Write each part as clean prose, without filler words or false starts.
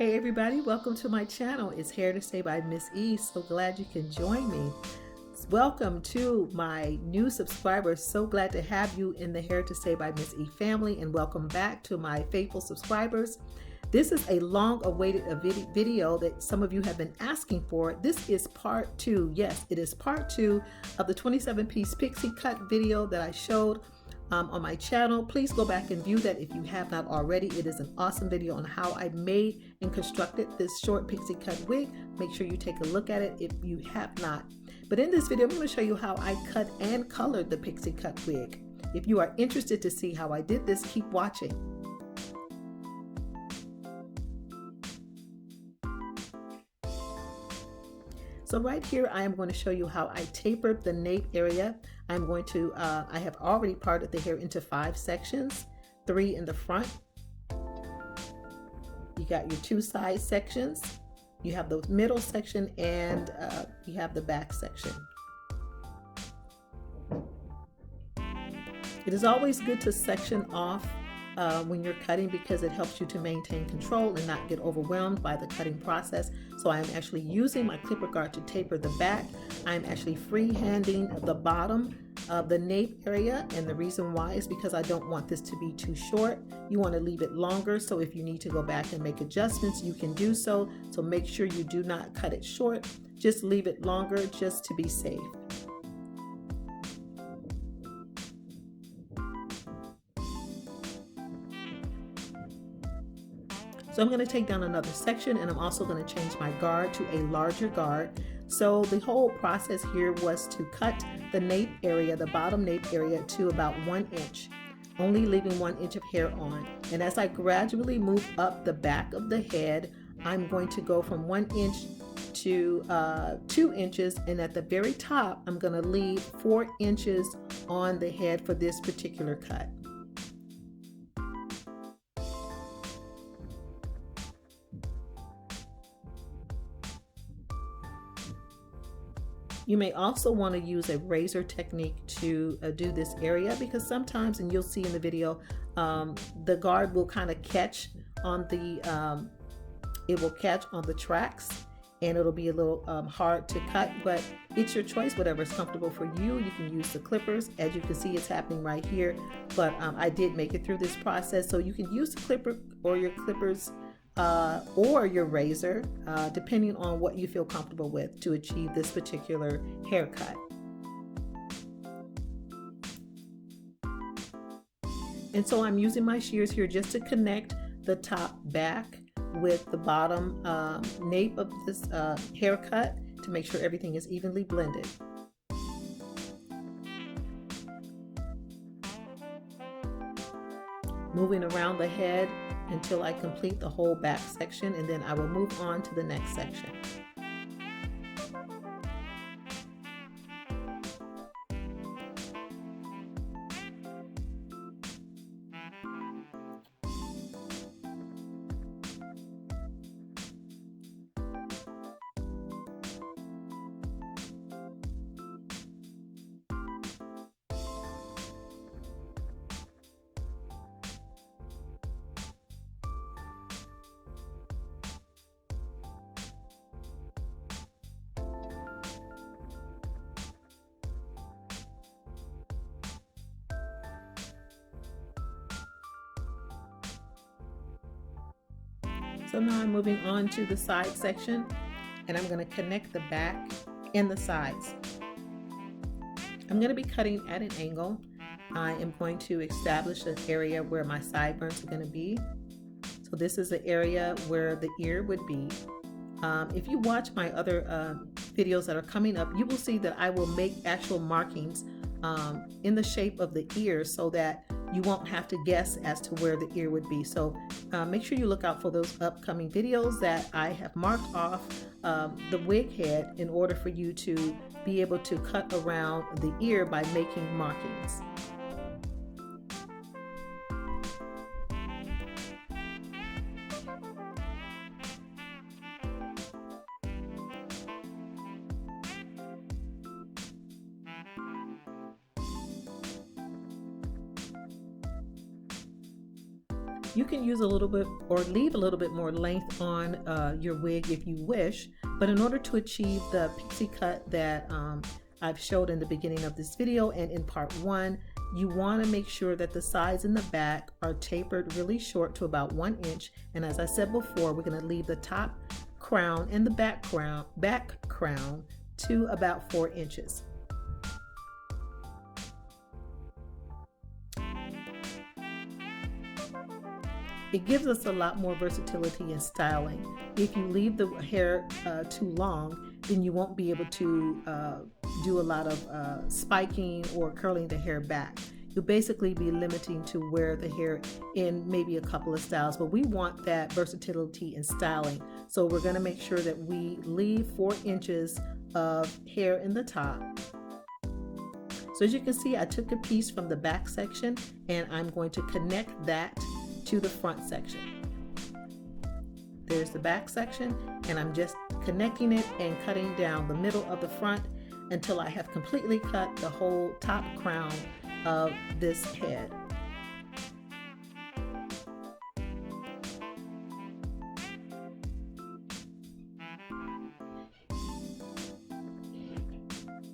Hey everybody, welcome to my channel. It's Hair to Stay by Ms.E. So glad you can join me. Welcome to my new subscribers. So glad to have you in the Hair to Stay by Ms.E. family, and welcome back to my faithful subscribers. This is a long-awaited video that some of you have been asking for. This is part 2. Yes, it is part 2 of the 27-piece pixie cut video that I showed on my channel. Please go back and view that if you have not already. It is an awesome video on how I made and constructed this short pixie cut wig. Make sure you take a look at it if you have not. But in this video, I'm going to show you how I cut and colored the pixie cut wig. If you are interested to see how I did this, keep watching. So right here, I am going to show you how I tapered the nape area. I'm going to, I have already parted the hair into 5 sections, 3 in the front. You got your 2 side sections. You have the middle section, and you have the back section. It is always good to section off when you're cutting, because it helps you to maintain control and not get overwhelmed by the cutting process. So I'm actually using my clipper guard to taper the back. I'm actually freehanding the bottom of the nape area, and the reason why is because I don't want this to be too short. You want to leave it longer, so if you need to go back and make adjustments, you can do so. So make sure you do not cut it short, just leave it longer just to be safe. So I'm going to take down another section, and I'm also going to change my guard to a larger guard. So the whole process here was to cut the nape area, the bottom nape area, to about 1 inch, only leaving 1 inch of hair on. And as I gradually move up the back of the head, I'm going to go from 1 inch to 2 inches, and at the very top, I'm going to leave 4 inches on the head for this particular cut. You may also want to use a razor technique to do this area, because sometimes, and you'll see in the video, the guard will kind of catch on the, it will catch on the tracks, and it'll be a little hard to cut, but it's your choice, whatever is comfortable for you. You can use the clippers. As you can see, it's happening right here, but I did make it through this process. So you can use the clipper or your clippers or your razor, depending on what you feel comfortable with to achieve this particular haircut. And so I'm using my shears here just to connect the top back with the bottom nape of this haircut to make sure everything is evenly blended. Moving around the head until I complete the whole back section, and then I will move on to the next section. So now I'm moving on to the side section, and I'm going to connect the back and the sides. I'm going to be cutting at an angle. I am going to establish an area where my sideburns are going to be. So this is the area where the ear would be. If you watch my other videos that are coming up, you will see that I will make actual markings in the shape of the ear, so that you won't have to guess as to where the ear would be. So make sure you look out for those upcoming videos that I have marked off the wig head in order for you to be able to cut around the ear by making markings. You can use a little bit or leave a little bit more length on your wig if you wish, but in order to achieve the pixie cut that I've showed in the beginning of this video and in part 1, you want to make sure that the sides in the back are tapered really short to about 1 inch. And as I said before, we're going to leave the top crown and the back crown to about 4 inches. It gives us a lot more versatility in styling. If you leave the hair too long, then you won't be able to do a lot of spiking or curling the hair back. You'll basically be limiting to wear the hair in maybe a couple of styles, but we want that versatility in styling. So we're going to make sure that we leave 4 inches of hair in the top. So as you can see, I took a piece from the back section and I'm going to connect that to the front section. There's the back section, and I'm just connecting it and cutting down the middle of the front until I have completely cut the whole top crown of this head.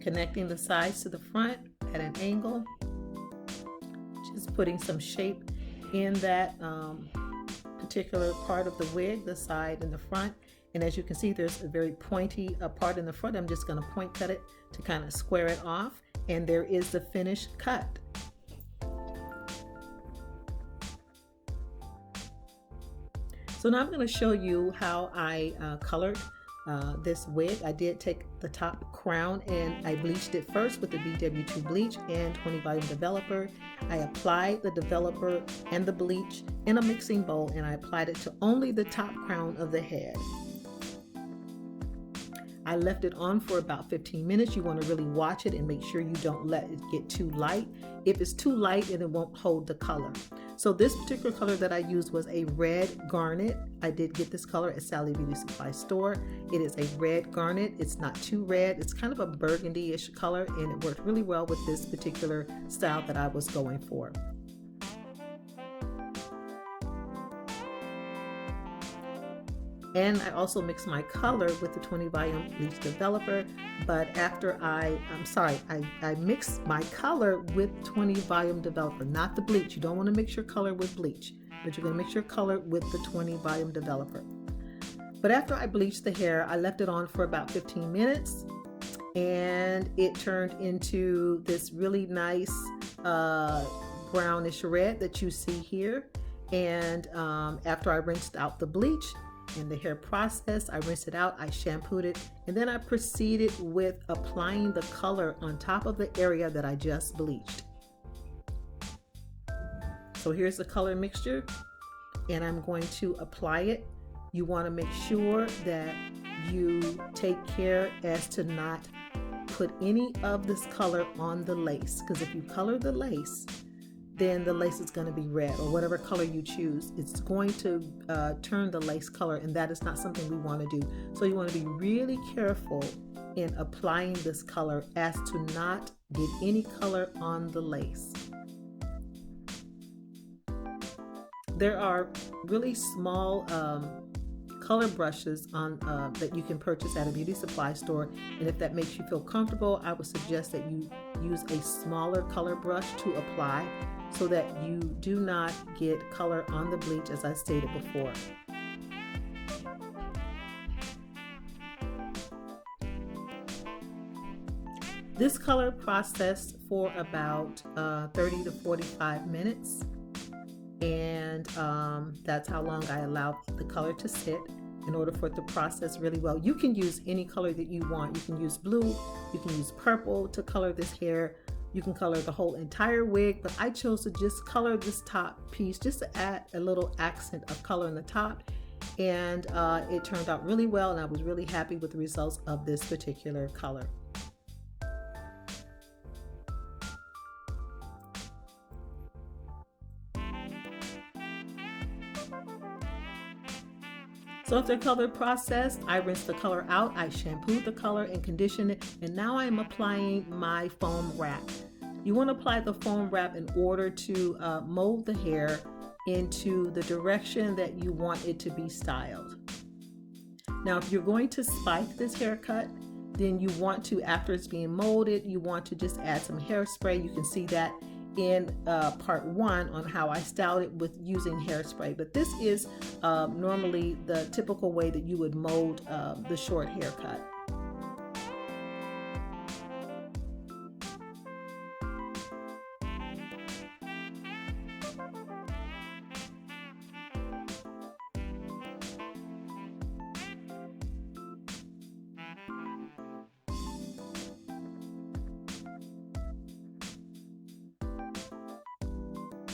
Connecting the sides to the front at an angle, just putting some shape in that particular part of the wig, the side and the front. And as you can see, there's a very pointy part in the front. I'm just going to point cut it to kind of square it off, and there is the finished cut. So now I'm going to show you how I colored this wig. I did take the top crown and I bleached it first with the BW2 bleach and 20 volume developer. I applied the developer and the bleach in a mixing bowl, and I applied it to only the top crown of the head. I left it on for about 15 minutes. You want to really watch it and make sure you don't let it get too light. If it's too light, it won't hold the color. So this particular color that I used was a red garnet. I did get this color at Sally Beauty Supply store. It is a red garnet. It's not too red. It's kind of a burgundy-ish color, and it worked really well with this particular style that I was going for. And I also mixed my color with the 20 volume bleach developer, but after I mixed my color with 20 volume developer, not the bleach. You don't want to mix your color with bleach, but you're going to mix your color with the 20 volume developer. But after I bleached the hair, I left it on for about 15 minutes, and it turned into this really nice brownish red that you see here. And after I rinsed out the bleach in the hair process, I rinsed it out, I shampooed it, and then I proceeded with applying the color on top of the area that I just bleached. So here's the color mixture, and I'm going to apply it. You want to make sure that you take care as to not put any of this color on the lace, because if you color the lace, then the lace is going to be red, or whatever color you choose. It's going to turn the lace color, and that is not something we want to do. So you want to be really careful in applying this color as to not get any color on the lace. There are really small color brushes on that you can purchase at a beauty supply store, and if that makes you feel comfortable, I would suggest that you use a smaller color brush to apply, so that you do not get color on the bleach, as I stated before. This color processed for about 30 to 45 minutes, and that's how long I allowed the color to sit in order for it to process really well. You can use any color that you want. You can use blue, you can use purple to color this hair. You can color the whole entire wig, but I chose to just color this top piece just to add a little accent of color in the top, and it turned out really well, and I was really happy with the results of this particular color. So after the color process, I rinsed the color out, I shampooed the color and conditioned it, and now I'm applying my foam wrap. You want to apply the foam wrap in order to mold the hair into the direction that you want it to be styled. Now, if you're going to spike this haircut, then you want to, after it's being molded, you want to just add some hairspray. You can see that in part 1 on how I styled it with using hairspray. But this is normally the typical way that you would mold the short haircut.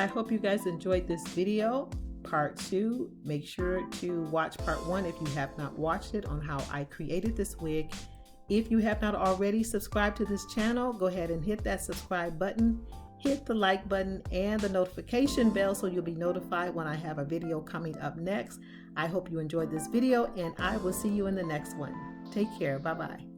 I hope you guys enjoyed this video, part 2. Make sure to watch part 1 if you have not watched it on how I created this wig. If you have not already subscribed to this channel, go ahead and hit that subscribe button, hit the like button and the notification bell so you'll be notified when I have a video coming up next. I hope you enjoyed this video and I will see you in the next one. Take care. Bye-bye.